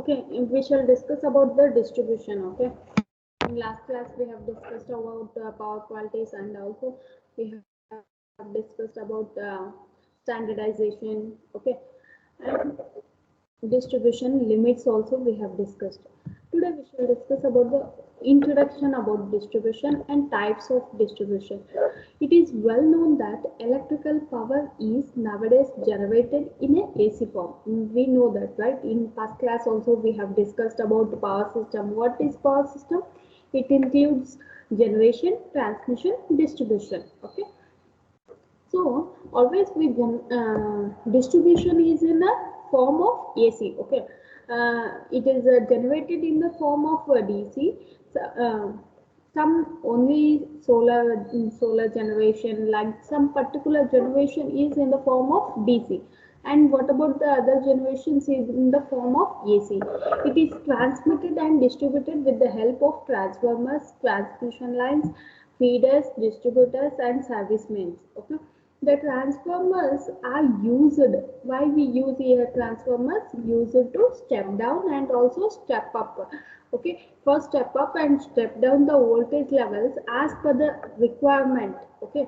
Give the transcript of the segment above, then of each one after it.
Okay, we shall discuss about the distribution. Okay, in last class we have discussed about power qualities, and also we have discussed about standardization. Okay, and distribution limits also we have discussed. Today we shall discuss about the introduction about distribution and types of distribution. It is well known that electrical power is nowadays generated in a AC form. We know that, right? In past class also we have discussed about the power system. What is power system? It includes generation, transmission, distribution. Okay. So always we distribution is in the form of AC. Okay, it is generated in the form of DC. So, some only solar generation, like some particular generation is in the form of DC. And what about the other generations is in the form of AC. It is transmitted and distributed with the help of transformers, transmission lines, feeders, distributors, and service mains. Okay, the transformers are used. Why we use here transformers? Used to step down and also step up. Okay, for step up and step down the voltage levels as per the requirement. Okay,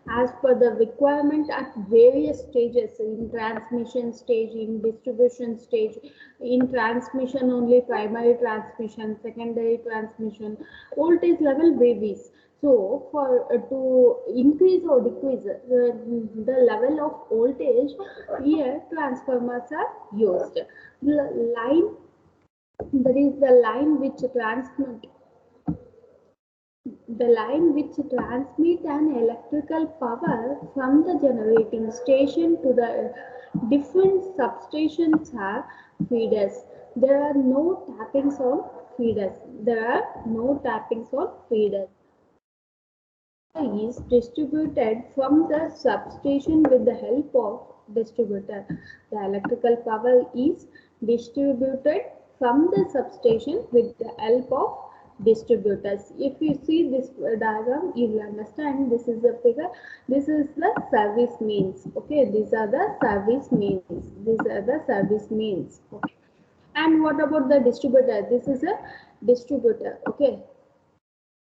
as per the requirement at various stages, in transmission stage, in distribution stage, in transmission only primary transmission, secondary transmission, voltage level varies. So for to increase or decrease the level of voltage, here transformers are used. The line, that is the line which transmit an electrical power from the generating station to the different substations are feeders. There are no tappings on feeders. There are no tappings on feeders. Is distributed from the substation with the help of distributor. The electrical power is distributed from the substation with the help of distributors. If you see this diagram, you will understand this is the figure. This is the service means. Okay, these are the service means. These are the service means. Okay. And what about the distributor? This is a distributor. Okay,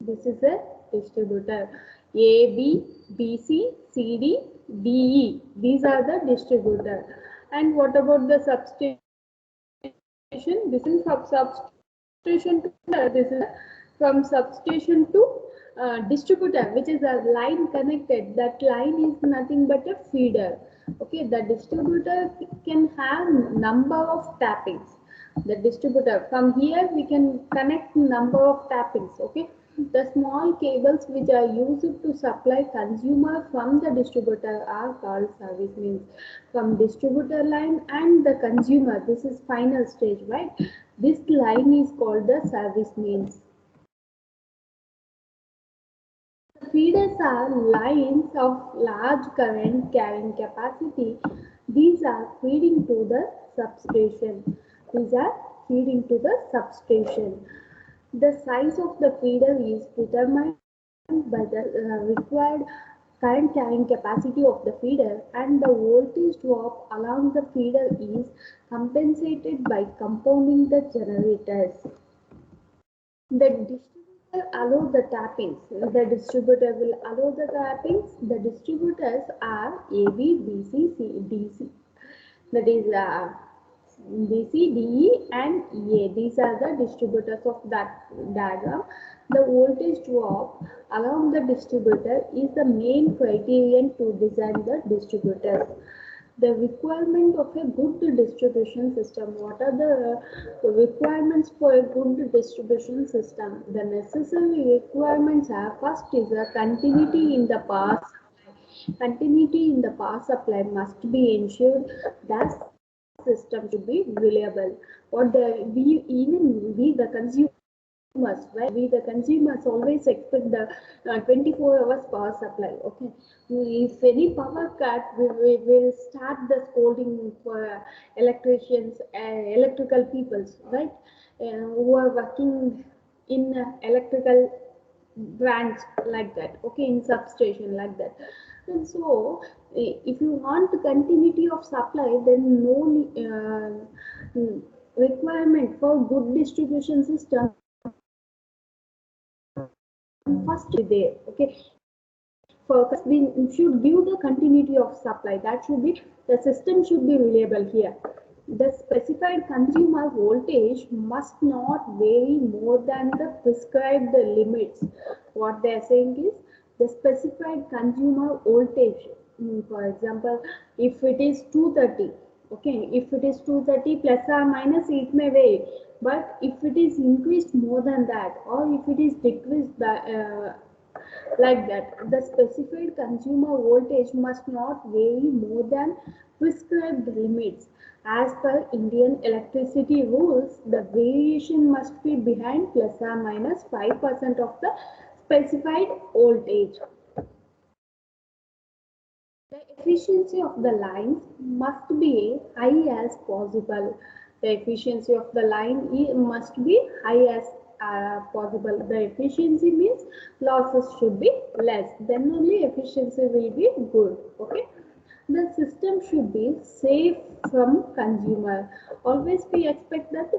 this is a distributor. A, B, B, C, C, D, D, E. These are the distributor. And what about the substation? This is from substation to this is from substation to distributor, which is a line connected. That line is nothing but a feeder. Okay, the distributor can have number of tappings. The distributor, from here we can connect number of tappings. Okay, the small cables which are used to supply consumer from the distributor are called service means. From distributor line and the consumer, this is final stage, right? This line is called the service means. Feeders are lines of large current carrying capacity. These are feeding to the substation. These are feeding to the substation. The size of the feeder is determined by the required current carrying capacity of the feeder, and the voltage drop along the feeder is compensated by compounding the generators. The distributor allow the tappings. The distributor will allow the tappings. The distributors are A, B, B, C, C, D, C. That is D, C, D, E, and E, A. These are the distributors of that diagram. The voltage drop along the distributor is the main criterion to design the distributors. The requirement of a good distribution system. What are the requirements for a good distribution system? The necessary requirements are: first is a continuity in the power supply. Continuity in the power supply must be ensured. That system should be reliable. What the consumers, right? We the consumers always expect the 24 hours power supply. Okay, if any power cut, we will start the scolding for electricians, electrical peoples, right? Who are working in electrical branch like that. Okay, in substation like that. And so if you want continuity of supply, then no requirement for good distribution system first be there. Okay, focus should give the continuity of supply. That should be the system should be reliable here. The specified consumer voltage must not vary more than the prescribed limits. What they are saying is the specified consumer voltage. For example, if it is 230, okay, if it is 230 plus or minus, it may vary. But if it is increased more than that, or if it is decreased by, like that, the specified consumer voltage must not vary more than prescribed limits. As per Indian electricity rules, the variation must be behind plus or minus 5% of the specified voltage. The efficiency of the lines must be high as possible. The efficiency of the line must be high as possible. The efficiency means losses should be less. Then only efficiency will be good. Okay. The system should be safe from consumer. Always we expect that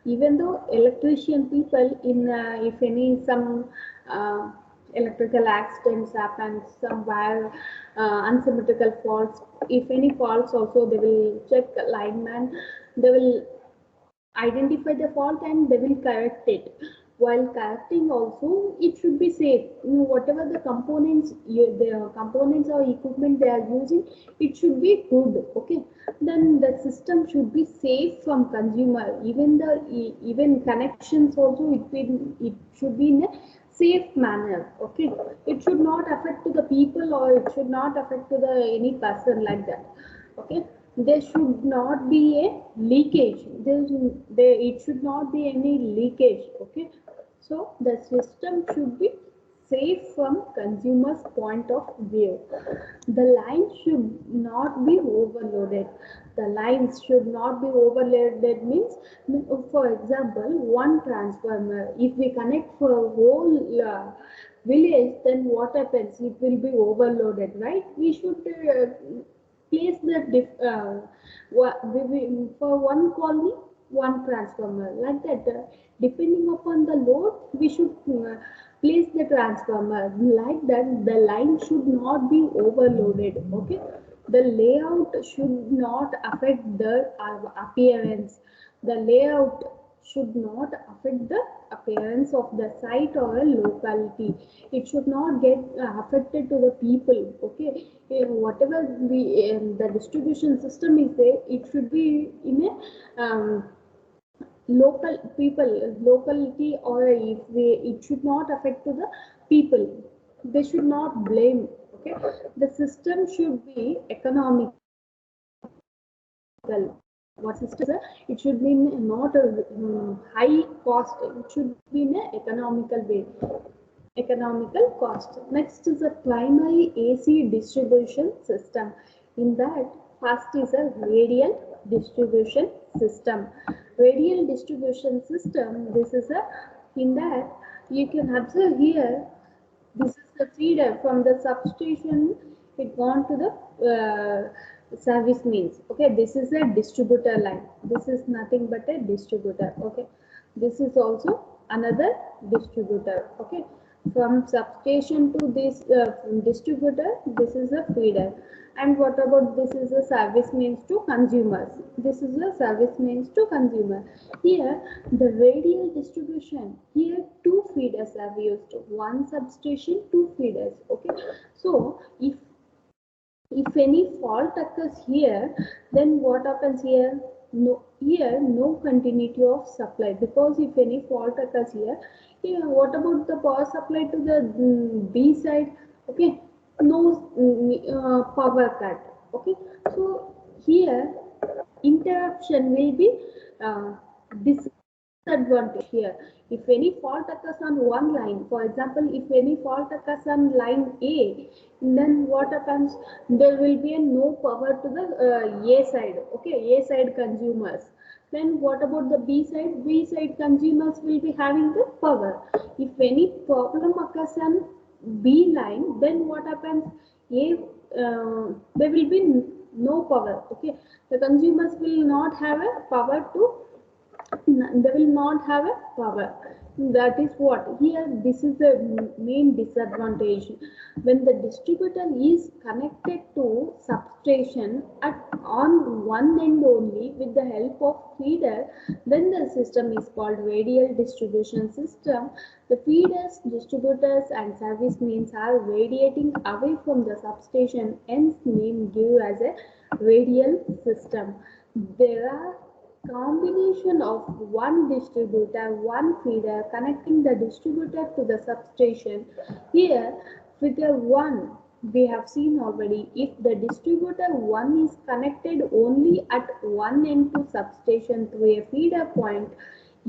even though electrician people in if any some uh, electrical accidents happen, some wire unsymmetrical faults, if any faults also they will check lineman, they will identify the fault and they will correct it. While correcting also, it should be safe. Whatever the components, the components or equipment they are using, it should be good. Okay. Then the system should be safe from consumer. Even the even connections also, it should be in a safe manner. Okay. It should not affect to the people, or it should not affect to the any person like that. Okay, there should not be a leakage. It should not be any leakage. Okay, so the system should be safe from consumers point of view. The line should not be overloaded. The lines should not be overloaded means, for example, one transformer, if we connect for a whole village, then what happens? It will be overloaded, right? We should place for one colony, one transformer, like that. Depending upon the load, we should place the transformer like that. The line should not be overloaded. Okay, the layout should not affect the appearance. The layout should not affect the appearance of the site or a locality. It should not get affected to the people. Okay, whatever the distribution system is there, it should be in a local people locality, or if they, it should not affect to the people. They should not blame. Okay, the system should be economical. What system is, it should be not a high cost. It should be in an economical way. Economical cost. Next is a primary AC distribution system. In that, first is a radial distribution system. Radial distribution system, this is a, in that you can observe here, this is the feeder from the substation, it gone to the service means. Okay, this is a distributor line. This is nothing but a distributor. Okay, this is also another distributor. Okay, from substation to this distributor, this is a feeder. And what about this is a service means to consumers? This is a service means to consumer. Here, the radial distribution, here two feeders are used. One substation, two feeders. Okay, so if any fault occurs here, then what happens here? No, here no continuity of supply, because if any fault occurs here, what about the power supply to the B side? Okay, no power cut. Okay, so here interruption will be uh, disadvantage here. If any fault occurs on one line, for example, if any fault occurs on line A, then what happens? There will be a no power to the A side. Okay, A side consumers. Then what about the B side? B side consumers will be having the power. If any problem occurs on B line, then what happens? There will be no power. Okay, the consumers will not have a power to they will not have a power. That is what here, this is the main disadvantage. When the distributor is connected to substation at on one end only with the help of feeder, then the system is called radial distribution system. The feeders, distributors and service means are radiating away from the substation, hence name give as a radial system. There are combination of one distributor, one feeder connecting the distributor to the substation. Here, figure 1, we have seen already, if the distributor 1 is connected only at one end to substation through a feeder point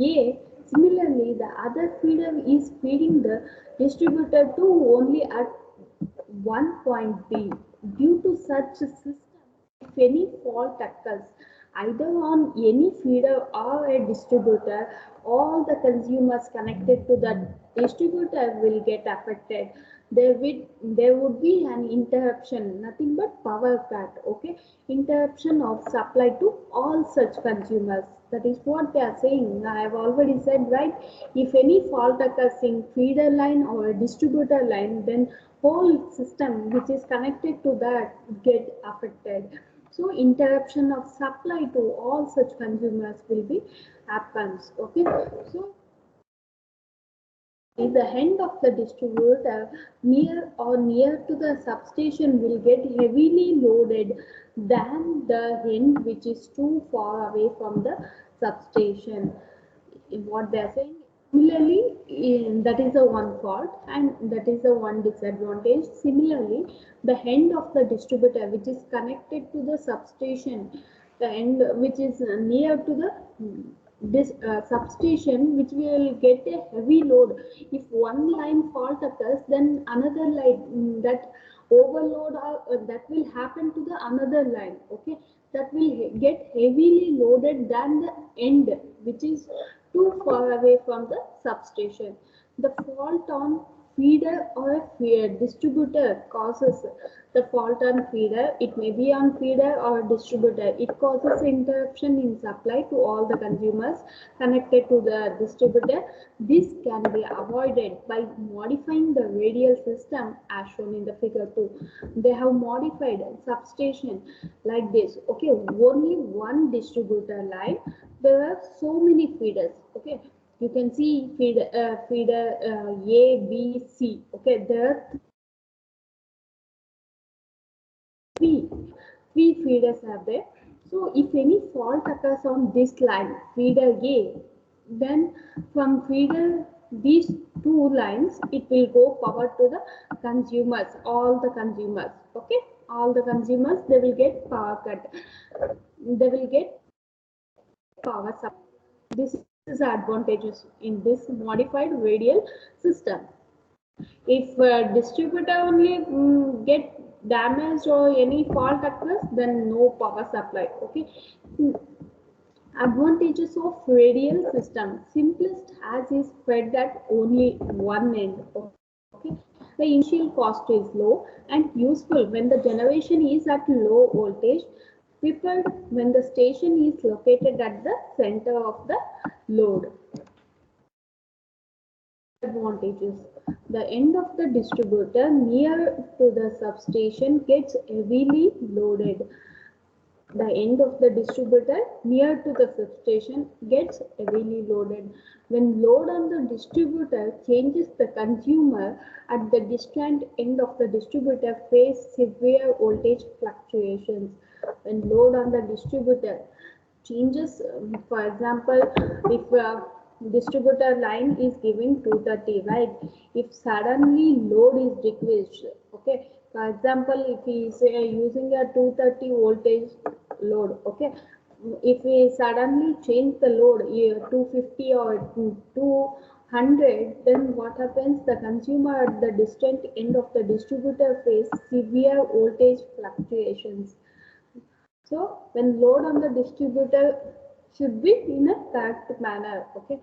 A, similarly the other feeder is feeding the distributor 2 only at one point B. Due to such a system, if any fault occurs either on any feeder or a distributor, all the consumers connected to the distributor will get affected. There would be an interruption, nothing but power cut, okay? Interruption of supply to all such consumers. That is what they are saying. I have already said, right? If any fault occurs in feeder line or distributor line, then whole system which is connected to that get affected. So interruption of supply to all such consumers will be happens. Okay. So the end of the distributor near to the substation will get heavily loaded than the end which is too far away from the substation. What they are saying, similarly, that is the one fault and that is the one disadvantage. Similarly, the end of the distributor which is connected to the substation, the end which is near to the this substation, which will get a heavy load. If one line fault occurs, then another line that overload that will happen to the another line. Okay, that will get heavily loaded than the end which is too far away from the substation. The fault on feeder or feeder distributor causes the fault on feeder. It may be on feeder or distributor. It causes interruption in supply to all the consumers connected to the distributor. This can be avoided by modifying the radial system as shown in the figure 2. They have modified substation like this. Okay, only one distributor line. There are so many feeders. Okay, you can see feeder A, B, C. Okay, there are three feeders are there. So if any fault occurs on this line, feeder A, then from feeder these two lines, it will go power to the consumers, all the consumers. Okay, all the consumers, they will get power cut. They will get power supply. This is advantages in this modified radial system. If distributor only get damaged or any fault occurs, then no power supply. Okay. Advantages of radial system. Simplest as is fed at only one end. Okay. The initial cost is low and useful when the generation is at low voltage. Preferred when the station is located at the center of the load. Advantages. The end of the distributor near to the substation gets heavily loaded. The end of the distributor near to the substation gets heavily loaded. When load on the distributor changes, the consumer at the distant end of the distributor face severe voltage fluctuations. When load on the distributor changes, for example, if distributor line is giving 230, right? If suddenly load is decreased, okay, for example, if he is using a 230 voltage load, okay, if we suddenly change the load 250 or 200, then what happens? The consumer at the distant end of the distributor face severe voltage fluctuations. So when load on the distributor should be in a correct manner. Okay.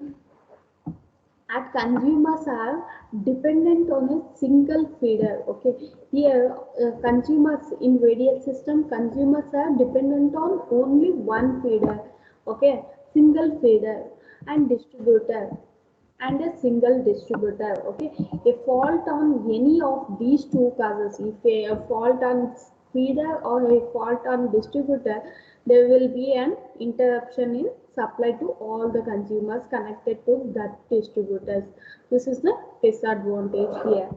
At consumers are dependent on a single feeder. Okay. Here consumers in radial system, consumers are dependent on only one feeder. Okay. Single feeder. and distributor and a single distributor. Okay, a fault on any of these two causes, if a fault on feeder or a fault on distributor, there will be an interruption in supply to all the consumers connected to that distributors. This is the disadvantage here.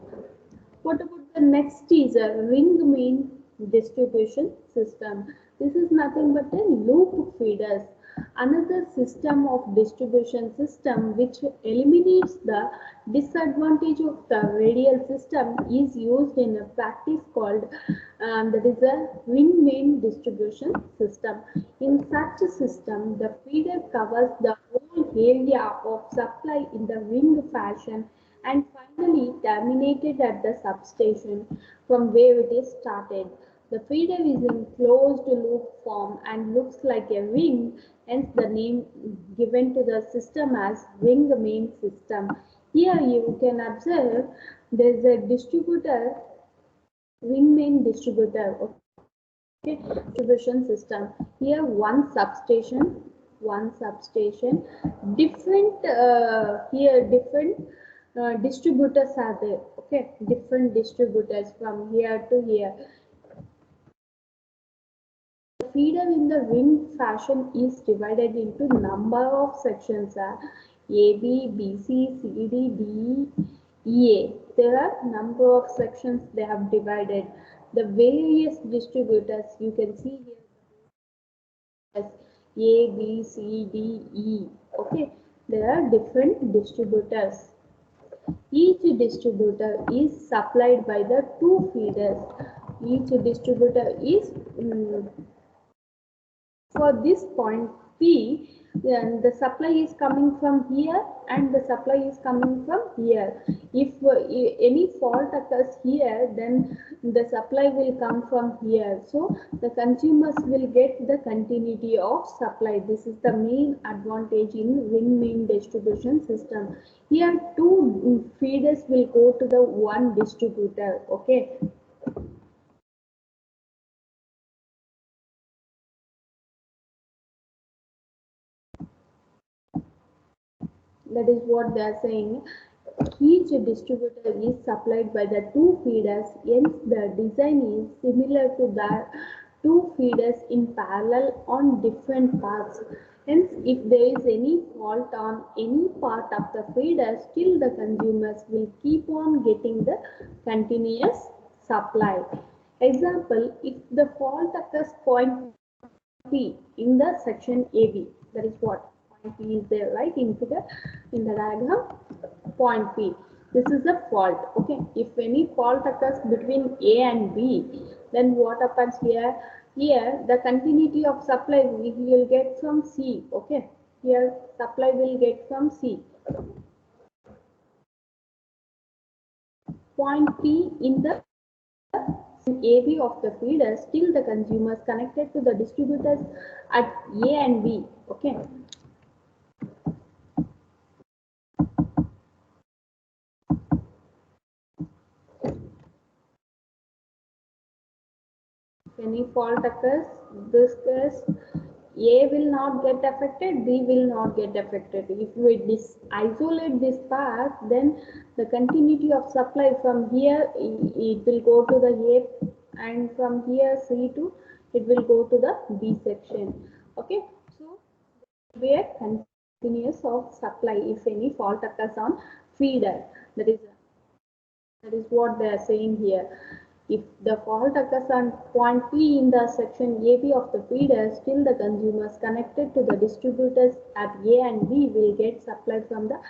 What about the next is a ring main distribution system. This is nothing but a loop feeders. Another system of distribution system which eliminates the disadvantage of the radial system is used in a practice called that is a ring main distribution system. In such a system, the feeder covers the whole area of supply in the ring fashion and finally terminated at the substation from where it is started. The feeder is in closed loop form and looks like a ring, hence the name given to the system as ring main system. Here you can observe there is a distributor, ring main distributor. Okay, distribution system. Here one substation, different here different distributors are there. Okay, different distributors from here to here. The feeder in the ring fashion is divided into number of sections A, B, B, C, C, D, D, E, A. There are number of sections they have divided. The various distributors you can see here as A, B, C, D, E. Okay, there are different distributors. Each distributor is supplied by the two feeders. Each distributor is for this point P, then the supply is coming from here and the supply is coming from here. If any fault occurs here, then the supply will come from here. So the consumers will get the continuity of supply. This is the main advantage in ring main distribution system. Here two feeders will go to the one distributor. Okay. That is what they are saying. Each distributor is supplied by the two feeders, hence the design is similar to the two feeders in parallel on different paths. Hence, if there is any fault on any part of the feeder, still the consumers will keep on getting the continuous supply. Example, if the fault occurs point P in the section AB, that is what point P is there, right? In the diagram, point P. This is the fault. Okay. If any fault occurs between A and B, then what happens here? Here the continuity of supply we will get from C. Okay. Here supply will get from C. Point P in the AB of the feeder, still the consumers connected to the distributors at A and B. Okay. If any fault occurs, this case A will not get affected, B will not get affected. If we isolate this path, then the continuity of supply from here, it will go to the A, and from here C to, it will go to the B section. Okay, so we are continuous of supply if any fault occurs on feeder. That is what they are saying here. If the fault occurs on point P in the section AB of the feeder, still the consumers connected to the distributors at A and B will get supply from the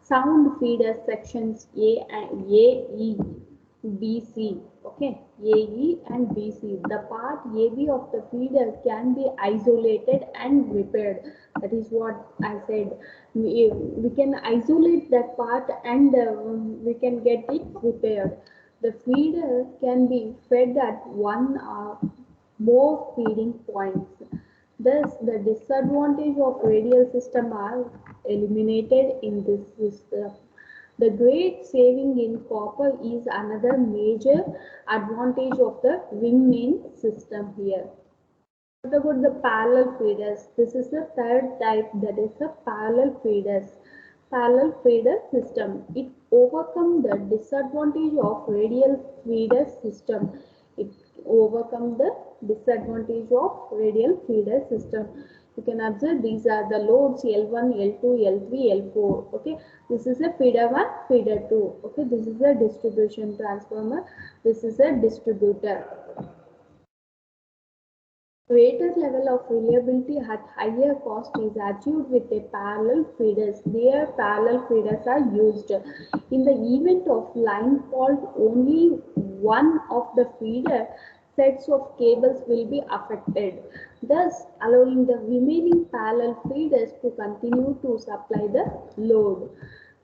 sound feeder sections A and AE, BC. Okay, AE and BC. The part AB of the feeder can be isolated and repaired. That is what I said. We can isolate that part and we can get it repaired. The feeder can be fed at one or more feeding points. Thus, the disadvantage of radial system are eliminated in this system. The great saving in copper is another major advantage of the ring main system here. about the parallel feeders? This is the third type, that is the parallel feeders. Parallel feeder system. It overcome the disadvantage of radial feeder system. It overcome the disadvantage of radial feeder system. You can observe these are the loads L1, L2, L3, L4. Okay, this is a feeder 1, feeder 2. Okay, this is a distribution transformer. This is a distributor. Greater level of reliability at higher cost is achieved with a parallel feeders. Their parallel feeders are used. In the event of line fault, only one of the feeder sets of cables will be affected, thus allowing the remaining parallel feeders to continue to supply the load.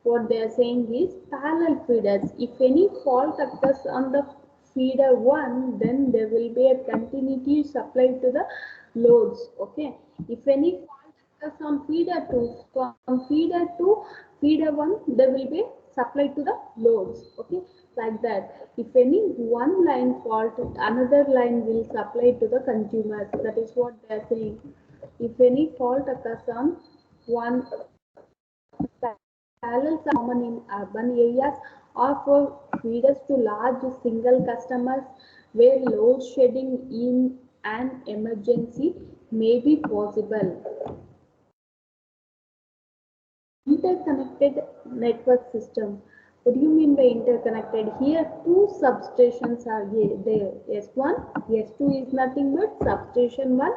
What they are saying is parallel feeders. If any fault occurs on the feeder 1, then there will be a continuity supply to the loads. Okay, if any fault occurs on feeder 2, from feeder to feeder 1, there will be supply to the loads. Okay, like that. If any one line fault, another line will supply to the consumers. That is what they are saying. If any fault occurs on one, parallels are common in urban areas or for feeders to large single customers where load shedding in an emergency may be possible. Interconnected network system. What do you mean by interconnected? Here two substations are there. S1, S2 is nothing but substation 1,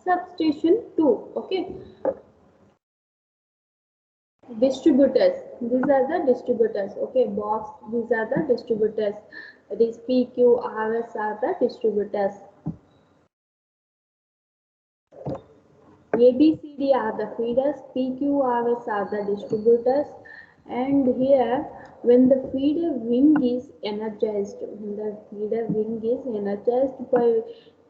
substation 2. Okay. Distributors, these are the distributors. Okay, box, these are the distributors. These PQRS are the distributors. ABCD are the feeders, PQRS are the distributors. And here, when the feeder wing is energized, by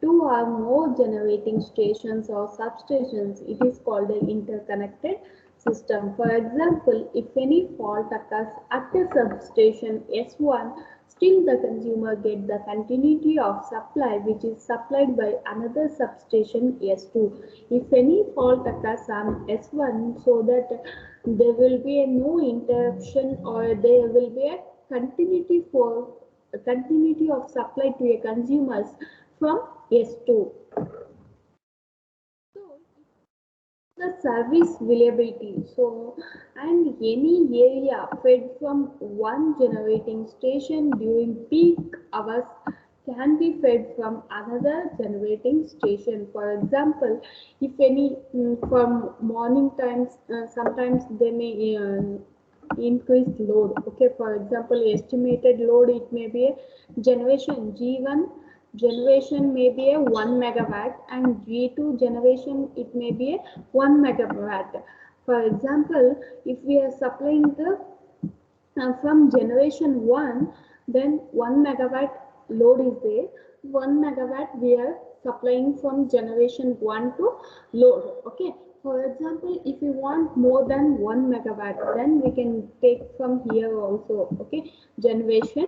two or more generating stations or substations, it is called an interconnected system. For example, if any fault occurs at a substation S1, still the consumer gets the continuity of supply which is supplied by another substation S2. If any fault occurs on S1, so that there will be a no interruption or there will be a continuity of supply to a consumers from S2. So the service reliability. So, and any area fed from one generating station during peak hours can be fed from another generating station. For example, if any from morning times, sometimes they may increased load. Okay, for example, estimated load, it may be a generation G1 generation may be a 1 megawatt and G2 generation it may be a 1 megawatt. For example, if we are supplying the from generation 1, then 1 megawatt load is there. 1 megawatt we are supplying from generation 1 to load. Okay. For example, if you want more than 1 megawatt, then we can take from here also. Okay. Generation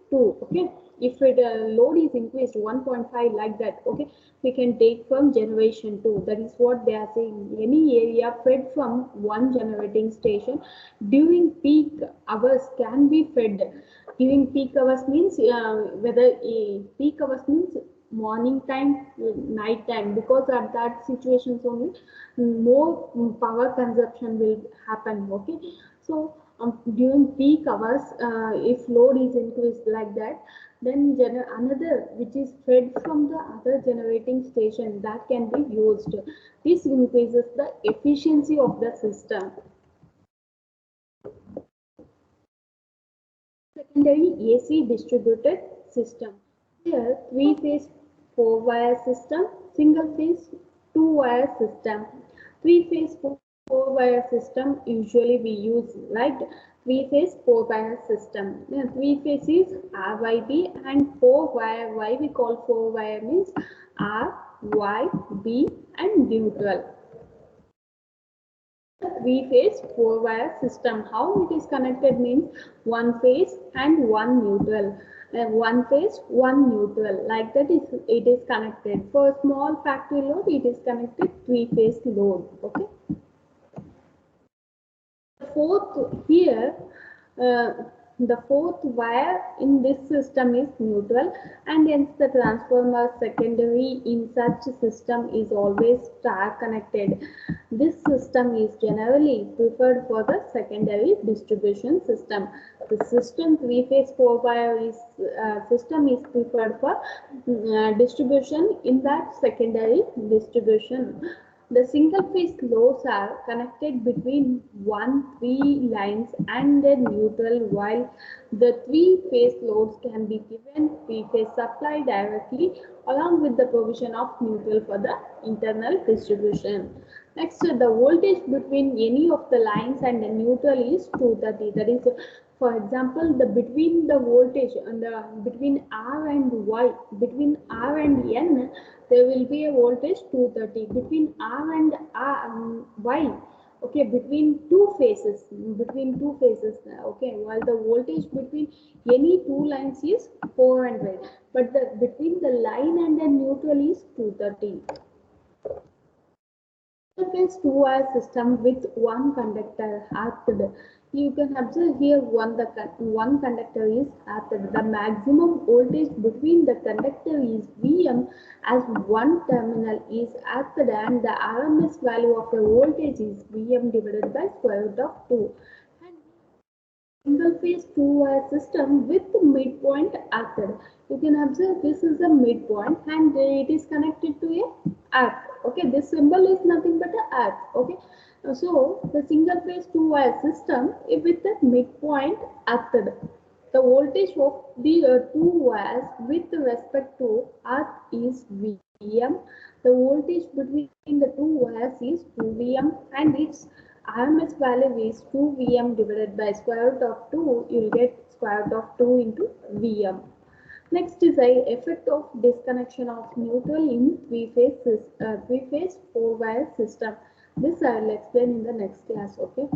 2. Okay, if the load is increased 1.5 like that, okay, we can take from generation 2. That is what they are saying. Any area fed from one generating station during peak hours can be fed. During peak hours means whether peak hours means morning time, night time, because at that situations only more power consumption will happen. Okay, so during peak hours, if load is increased like that, then another which is fed from the other generating station that can be used. This increases the efficiency of the system. Secondary AC distributed system. Here, three-phase, four-wire system, single-phase, two-wire system. Three-phase, four-wire system usually we use like three-phase, four-wire system. Three-phase is RYB and four-wire. Why we call four-wire means R, Y, B and neutral. Three-phase four-wire system. How it is connected means one phase and one neutral. One phase, one neutral. Like that is it is connected. For small factory load, it is connected three-phase load. Okay. Fourth here, uh, the fourth wire in this system is neutral, and hence the transformer secondary in such system is always star connected. This system is generally preferred for the secondary distribution system. The system three-phase four-wire is system is preferred for distribution in that secondary distribution. The single-phase loads are connected between three lines and a neutral, while the three-phase loads can be given three-phase supply directly along with the provision of neutral for the internal distribution. Next, the voltage between any of the lines and the neutral is 230. That is, for example, the between the voltage and the between R and Y, between R and N, there will be a voltage 230. Between R and Y, okay, between two phases, okay, while the voltage between any two lines is 400, but the between the line and the neutral is 230. Phase two-wire system with one conductor earthed. You can observe here one conductor is earthed. The maximum voltage between the conductor is Vm, as one terminal is earthed, and the RMS value of the voltage is Vm divided by square root of 2. Single phase two-wire system with midpoint earthed. You can observe this is a midpoint and it is connected to a earth. Okay, this symbol is nothing but a earth. Okay, so the single phase two-wire system with the midpoint earthed. The voltage of the two wires with respect to earth is Vm. The voltage between the two wires is 2Vm, and its RMS value is 2Vm divided by square root of 2. You will get square root of 2 into Vm. Next is the effect of disconnection of neutral in three-phase four-wire system. This I will explain in the next class. Okay.